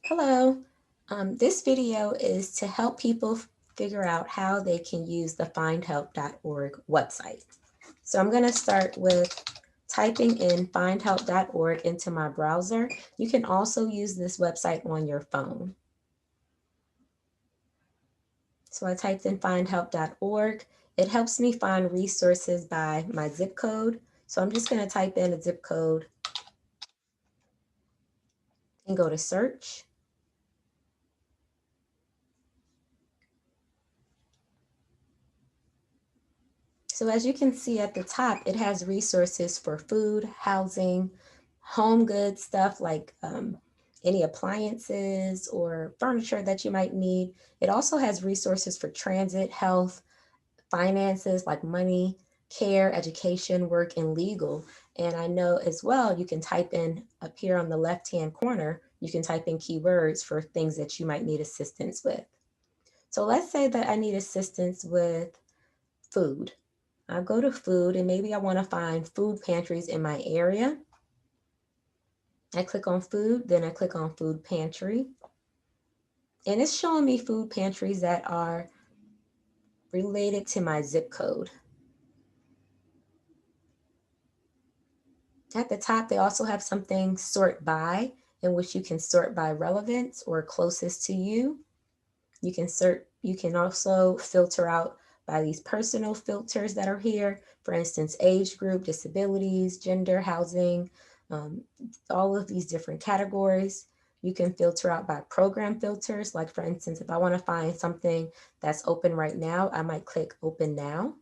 Hello. This video is to help people figure out how they can use the findhelp.org website. So I'm going to start with typing in findhelp.org into my browser. You can also use this website on your phone. So I typed in findhelp.org. It helps me find resources by my zip code. So I'm just going to type in a zip code and go to search. So as you can see at the top, it has resources for food, housing, home goods, stuff like any appliances or furniture that you might need. It also has resources for transit, health, finances like money, care, education, work, and legal. And I know as well, you can type in up here on the left-hand corner, you can type in keywords for things that you might need assistance with. So let's say that I need assistance with food. I'll go to food and maybe I want to find food pantries in my area. I click on food, then I click on food pantry. And it's showing me food pantries that are related to my zip code. At the top, they also have something sort by, in which you can sort by relevance or closest to you. You can also filter out by these personal filters that are here. For instance, age group, disabilities, gender, housing, all of these different categories. You can filter out by program filters. Like for instance, if I want to find something that's open right now, I might click open now.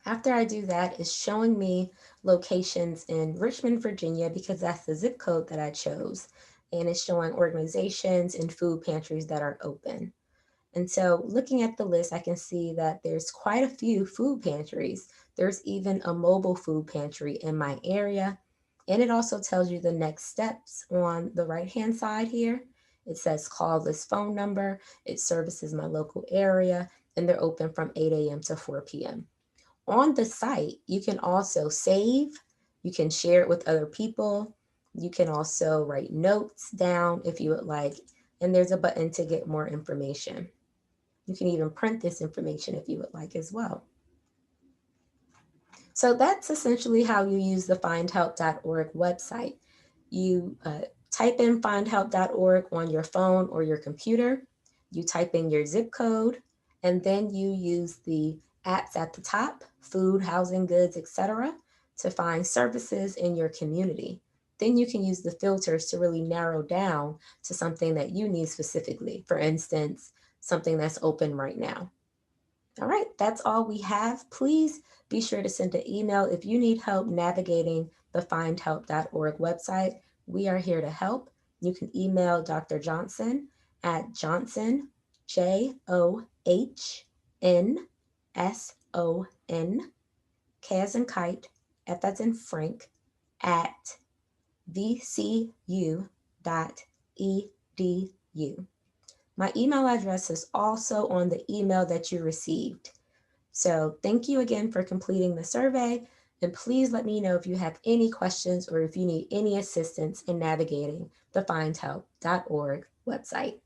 After I do that, it's showing me locations in Richmond, Virginia, because that's the zip code that I chose. And it's showing organizations and food pantries that are open. And so looking at the list, I can see that there's quite a few food pantries. There's even a mobile food pantry in my area. And it also tells you the next steps on the right-hand side here. It says call this phone number. It services my local area, and they're open from 8 a.m. to 4 p.m. On the site, you can also save, you can share it with other people. You can also write notes down if you would like, and there's a button to get more information. You can even print this information if you would like as well. So that's essentially how you use the findhelp.org website. You type in findhelp.org on your phone or your computer. You type in your zip code, and then you use the apps at the top, food, housing, goods, etc., to find services in your community. Then you can use the filters to really narrow down to something that you need specifically. For instance, something that's open right now. All right, that's all we have. Please be sure to send an email if you need help navigating the findhelp.org website. We are here to help. You can email Dr. Johnson at Johnson, JOHNSON, K as in kite, F as in Frank, at vcu.edu. My email address is also on the email that you received. So thank you again for completing the survey, and please let me know if you have any questions or if you need any assistance in navigating the findhelp.org website.